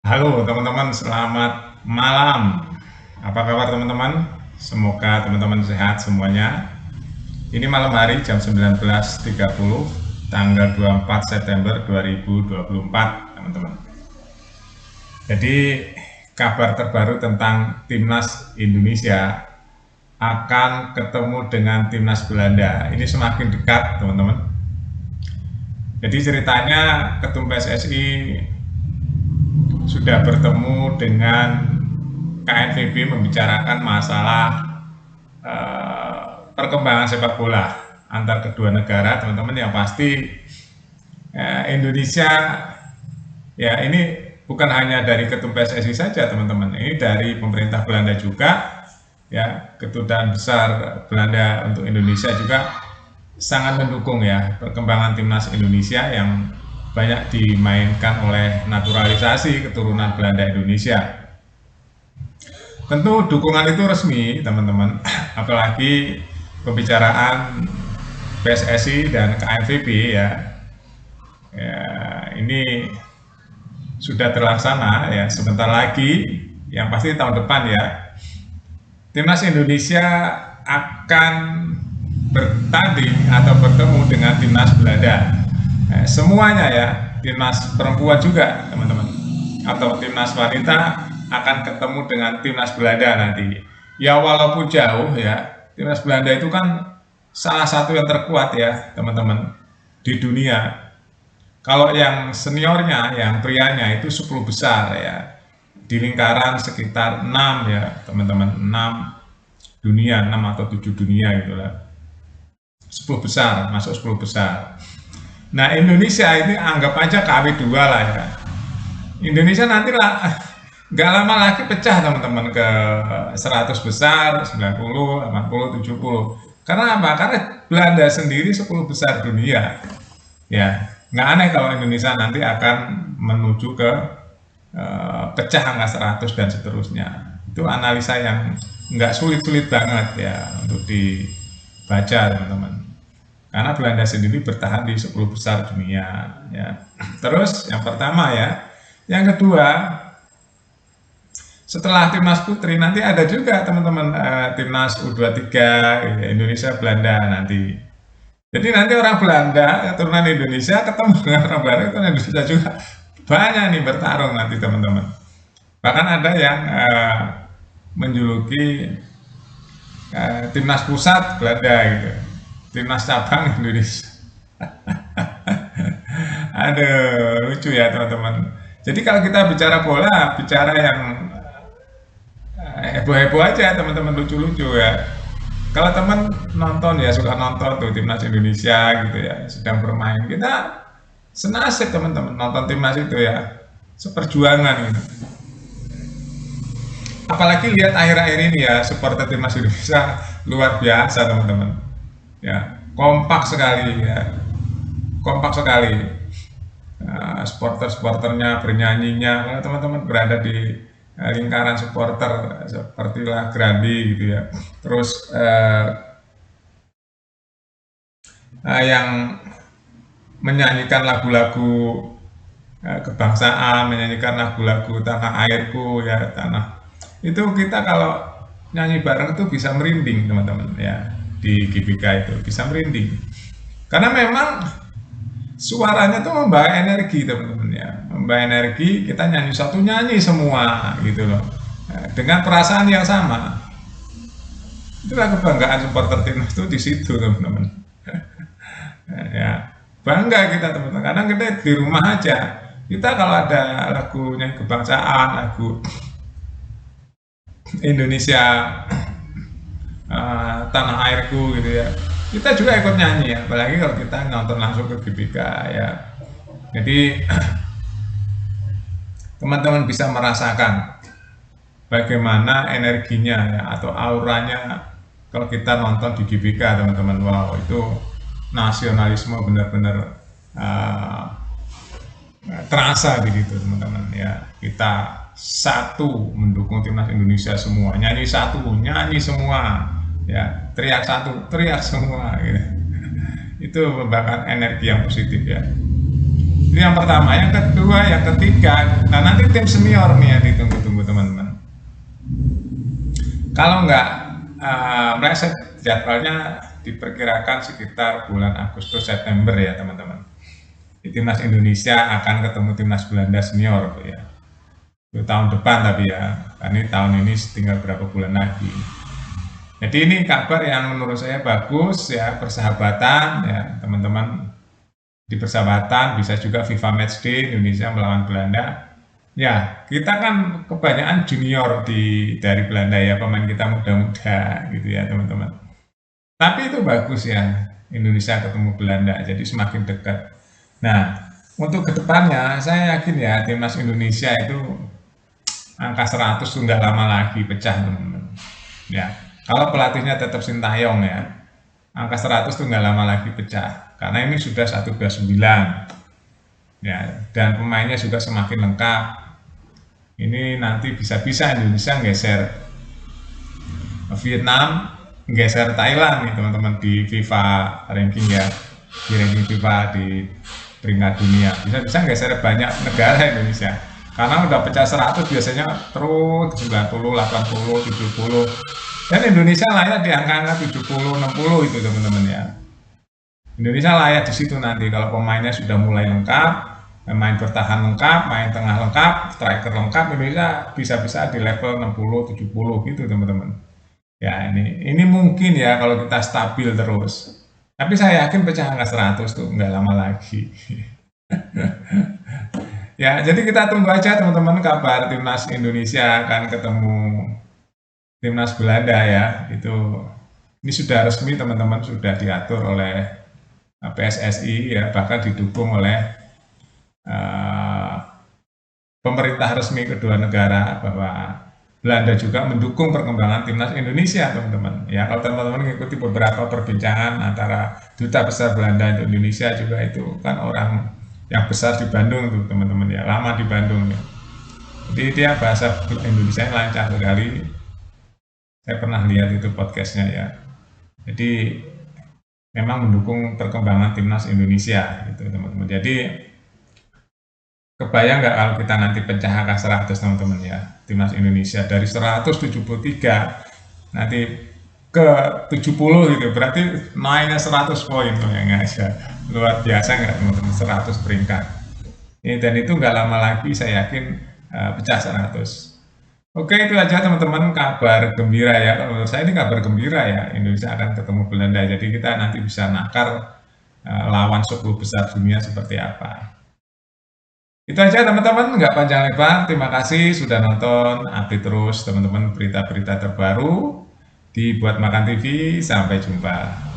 Halo teman-teman, selamat malam. Apa kabar teman-teman? Semoga teman-teman sehat semuanya. Ini malam hari jam 19.30, tanggal 24 September 2024, teman-teman. Jadi, kabar terbaru tentang Timnas Indonesia akan ketemu dengan Timnas Belanda. Ini semakin dekat, teman-teman. Jadi ceritanya Ketum PSSI sudah bertemu dengan KNVB membicarakan masalah perkembangan sepak bola antar kedua negara, teman-teman. Yang pasti Indonesia, ya ini bukan hanya dari Ketum PSSI saja, teman-teman. Ini dari pemerintah Belanda juga, ya Kedutaan Besar Belanda untuk Indonesia juga sangat mendukung ya perkembangan timnas Indonesia yang banyak dimainkan oleh naturalisasi keturunan Belanda Indonesia. Tentu dukungan itu resmi, teman-teman. Apalagi pembicaraan PSSI dan KNVB ya, ya ini sudah terlaksana ya sebentar lagi, yang pasti tahun depan ya timnas Indonesia akan bertanding atau bertemu dengan timnas Belanda. Semuanya ya, timnas perempuan juga teman-teman, atau timnas wanita akan ketemu dengan timnas Belanda nanti. Ya walaupun jauh ya, timnas Belanda itu kan salah satu yang terkuat ya teman-teman di dunia. Kalau yang seniornya, yang prianya itu 10 besar ya, di lingkaran sekitar 6 ya teman-teman, 6 dunia, 6 atau 7 dunia gitulah. 10 besar, masuk 10 besar. Nah Indonesia ini anggap aja KW2 lah ya. Indonesia nanti lah nggak lama lagi pecah teman-teman ke 100 besar, 90, 80, 70. Karena apa? Karena Belanda sendiri 10 besar dunia. Ya, nggak aneh kalau Indonesia nanti akan menuju ke pecah angka 100 dan seterusnya. Itu analisa yang nggak sulit-sulit banget ya untuk dibaca teman-teman. Karena Belanda sendiri bertahan di 10 besar dunia ya. Terus yang pertama ya. Yang kedua, setelah timnas putri nanti ada juga teman-teman timnas U23 Indonesia Belanda nanti. Jadi nanti orang Belanda keturunan Indonesia ketemu dengan orang Belanda keturunan Indonesia juga. Banyak nih bertarung nanti teman-teman. Bahkan ada yang menjuluki timnas pusat Belanda gitu, timnas cabang Indonesia. Aduh, lucu ya teman-teman. Jadi kalau kita bicara bola, bicara yang heboh-heboh aja teman-teman, lucu-lucu ya. Kalau teman nonton ya, suka nonton tuh timnas Indonesia gitu ya, sedang bermain, kita senasib teman-teman nonton timnas itu ya, seperjuangan gitu. Apalagi lihat akhir-akhir ini ya, supporter timnas Indonesia luar biasa teman-teman. Ya, kompak sekali ya, kompak sekali. Supporter-supporternya, bernyanyinya, kalau teman-teman berada di lingkaran supporter sepertilah Grandi gitu ya. Terus yang menyanyikan lagu-lagu kebangsaan, menyanyikan lagu-lagu tanah airku ya, tanah itu kita kalau nyanyi bareng itu bisa merinding teman-teman ya, di GBK itu bisa merinding karena memang suaranya tuh membawa energi teman-teman ya, membawa energi, kita nyanyi satu nyanyi semua gitu loh. Dengan perasaan yang sama, itulah kebanggaan supporter timnas itu di situ teman-teman. Ya bangga kita teman-teman, kadang kita di rumah aja, kita kalau ada lagunya kebangsaan, lagu Indonesia, tanah airku gitu ya, kita juga ikut nyanyi ya, apalagi kalau kita nonton langsung ke GBK ya. Jadi teman-teman bisa merasakan bagaimana energinya ya, atau auranya kalau kita nonton di GBK teman-teman. Wow, itu nasionalisme benar-benar terasa begitu teman-teman ya. Kita satu mendukung timnas Indonesia semua, nyanyi satu, nyanyi semua ya, teriak satu, teriak semua gitu. Itu merupakan energi yang positif ya. Ini yang pertama. Yang kedua, yang ketiga, nah nanti tim senior nih yang ditunggu-tunggu teman-teman. Kalau nggak meleset jadwalnya diperkirakan sekitar bulan Agustus September ya teman-teman. Timnas Indonesia akan ketemu timnas Belanda senior ya. Itu tahun depan tapi ya, ini tahun ini tinggal berapa bulan lagi. Jadi ini kabar yang menurut saya bagus ya, persahabatan ya teman-teman. Di persahabatan bisa juga FIFA Matchday Indonesia melawan Belanda. Ya, kita kan kebanyakan junior dari Belanda ya, pemain kita muda-muda gitu ya teman-teman. Tapi itu bagus ya, Indonesia ketemu Belanda, jadi semakin dekat. Nah, untuk kedepannya saya yakin ya timnas Indonesia itu angka 100 tuh nggak lama lagi pecah teman-teman. Ya, kalau pelatihnya tetap Sintayong ya, angka 100 tuh nggak lama lagi pecah. Karena ini sudah 129 ya, dan pemainnya juga semakin lengkap. Ini nanti bisa-bisa Indonesia geser Vietnam, geser Thailand nih teman-teman di FIFA ranking ya, di ranking FIFA di peringkat dunia. Bisa-bisa geser banyak negara Indonesia. Karena udah pecah 100 biasanya terus 90, 80, 70. Dan Indonesia layak di angka-angka 70, 60 itu teman-teman ya. Indonesia layak di situ nanti kalau pemainnya sudah mulai lengkap, main bertahan lengkap, main tengah lengkap, striker lengkap, Indonesia bisa-bisa di level 60, 70 gitu teman-teman. Ya ini mungkin ya kalau kita stabil terus. Tapi saya yakin pecah angka 100 tuh nggak lama lagi. Ya, jadi kita tunggu aja teman-teman kabar timnas Indonesia akan ketemu timnas Belanda ya. Ini sudah resmi teman-teman, sudah diatur oleh PSSI ya, bahkan didukung oleh pemerintah resmi kedua negara bahwa Belanda juga mendukung perkembangan timnas Indonesia teman-teman. Ya kalau teman-teman mengikuti beberapa perbincangan antara duta besar Belanda untuk Indonesia juga itu kan orang yang besar di Bandung tuh teman-teman ya, lama di Bandung ya. Jadi dia bahasa Indonesia lancar sekali. Saya pernah lihat itu podcastnya ya. Jadi memang mendukung perkembangan timnas Indonesia gitu teman-teman. Jadi kebayang nggak kalau kita nanti pecah angka 100 teman-teman ya, timnas Indonesia dari 173 nanti ke 70 gitu, berarti naiknya 100 poin tuh yang aja, luar biasa nggak teman-teman, 100 peringkat. Dan itu nggak lama lagi saya yakin pecah 100. Oke, itu aja teman-teman kabar gembira ya. Kalau menurut saya ini kabar gembira ya, Indonesia akan ketemu Belanda. Jadi kita nanti bisa nakar lawan 10 besar dunia seperti apa. Itu aja teman-teman, nggak panjang lebar. Terima kasih sudah nonton. Update terus teman-teman berita-berita terbaru di Buat Makan TV. Sampai jumpa.